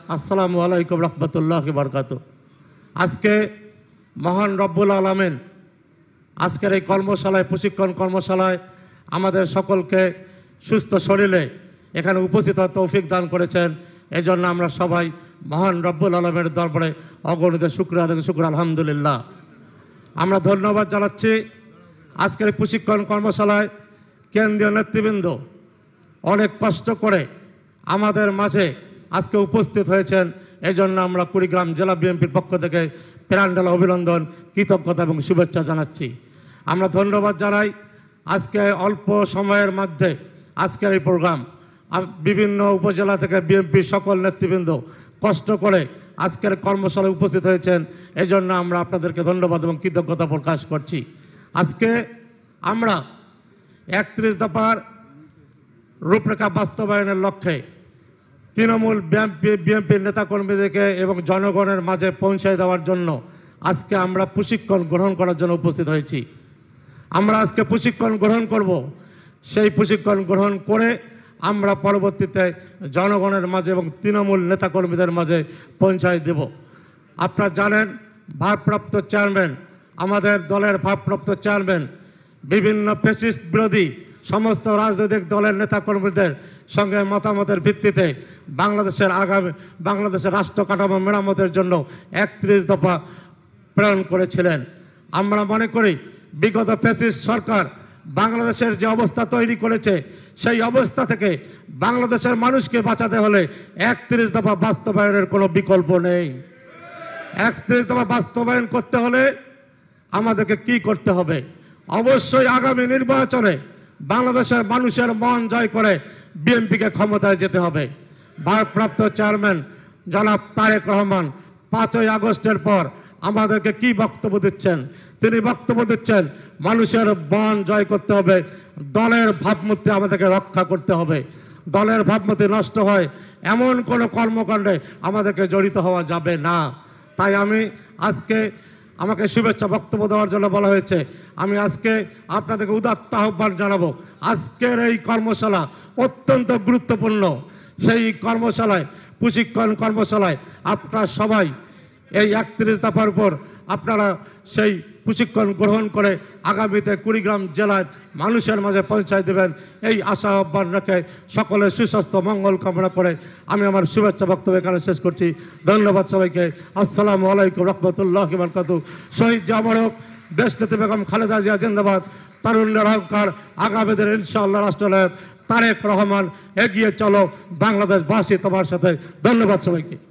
আসসালামু আলাইকুম রহমতুল্লাহি ওয়া বারাকাতুহু। আজকে মহান রব্বুল আলামিন আজকের এই কর্মশালায়, প্রশিক্ষণ কর্মশালায় আমাদের সকলকে সুস্থ শরীরে এখানে উপস্থিত হওয়ার তৌফিক দান করেছেন। এই জন্য আমরা সবাই মহান রব্বুল আলামিনের দরবারে অগণিত শুকর আলহামদুলিল্লাহ। আমরা ধন্যবাদ জানাচ্ছি আজকের এই প্রশিক্ষণ কর্মশালায় কেন্দ্রীয় নেতৃবৃন্দ অনেক কষ্ট করে আমাদের মাঝে আজকে উপস্থিত হয়েছেন। এই জন্য আমরা কুড়িগ্রাম জেলা বিএনপির পক্ষ থেকে প্রাণঢালা অভিনন্দন, কৃতজ্ঞতা এবং শুভেচ্ছা জানাচ্ছি। আমরা ধন্যবাদ জানাই আজকে অল্প সময়ের মধ্যে আজকের এই প্রোগ্রাম বিভিন্ন উপজেলা থেকে বিএনপির সকল নেতৃবৃন্দ কষ্ট করে আজকের কর্মশালায় উপস্থিত হয়েছেন। এই জন্য আমরা আপনাদেরকে ধন্যবাদ এবং কৃতজ্ঞতা প্রকাশ করছি। আজকে আমরা 31 দফার রূপরেখা বাস্তবায়নের লক্ষ্যে তৃণমূল বিএনপির নেতাকর্মীদেরকে এবং জনগণের মাঝে পৌঁছে দেওয়ার জন্য আজকে আমরা প্রশিক্ষণ গ্রহণ করার জন্য উপস্থিত হয়েছি। আমরা আজকে প্রশিক্ষণ গ্রহণ করব। সেই প্রশিক্ষণ গ্রহণ করে আমরা পরবর্তীতে জনগণের মাঝে এবং তৃণমূল নেতাকর্মীদের মাঝে পৌঁছায় দেব। আপনারা জানেন ভারপ্রাপ্ত চেয়ারম্যান, আমাদের দলের ভারপ্রাপ্ত চেয়ারম্যান বিভিন্ন ফ্যাসিস্ট বিরোধী সমস্ত রাজনৈতিক দলের নেতাকর্মীদের সঙ্গে মতামতের ভিত্তিতে বাংলাদেশের রাষ্ট্র কাঠামো মেরামতের জন্য 31 দফা প্রেরণ করেছিলেন। আমরা মনে করি বিগত ফ্যাসিস্ট সরকার বাংলাদেশের যে অবস্থা তৈরি করেছে, সেই অবস্থা থেকে বাংলাদেশের মানুষকে বাঁচাতে হলে 31 দফা বাস্তবায়নের কোনো বিকল্প নেই। 31 দফা বাস্তবায়ন করতে হলে আমাদেরকে কি করতে হবে? অবশ্যই আগামী নির্বাচনে বাংলাদেশের মানুষের মন জয় করে বিএনপিকে ক্ষমতায় যেতে হবে। ভারপ্রাপ্ত চেয়ারম্যান জনাব তারেক রহমান 5ই আগস্টের পর আমাদেরকে কি বক্তব্য দিচ্ছেন? তিনি বক্তব্য দিচ্ছেন মানুষের মন জয় করতে হবে, দলের ভাবমূর্তি আমাদেরকে রক্ষা করতে হবে। দলের ভাবমূর্তি নষ্ট হয় এমন কোনো কর্মকাণ্ডে আমাদেরকে জড়িত হওয়া যাবে না। তাই আমি আজকে আমাকে শুভেচ্ছা বক্তব্য দেওয়ার জন্য বলা হয়েছে। আমি আজকে আপনাদেরকে উদাত্ত আহ্বান জানাবো, আজকের এই কর্মশালা অত্যন্ত গুরুত্বপূর্ণ। সেই কর্মশালায়, প্রশিক্ষণ কর্মশালায় আপনারা সবাই এই 31 দফার উপর আপনারা সেই প্রশিক্ষণ গ্রহণ করে আগামীতে কুড়িগ্রাম জেলার মানুষের মাঝে পৌঁছায় দেবেন, এই আশা আহ্বান রেখে সকলের সুস্বাস্থ্য মঙ্গল কামনা করে আমি আমার শুভেচ্ছা বক্তব্য এখানে শেষ করছি। ধন্যবাদ সবাইকে। আসসালামু আলাইকুম রহমতুল্লাহি ওয়া বারাকাতুহু। শহীদ জামরক দেশনেত্রী বেগম খালেদা জিয়া জিন্দাবাদ। তারুণ্যের অহংকার আগামী দিনে ইনশাআল্লাহ রাষ্ট্রনায়ক তারেক রহমান। এগিয়ে চলো বাংলাদেশবাসী তোমার সাথে। ধন্যবাদ সবাইকে।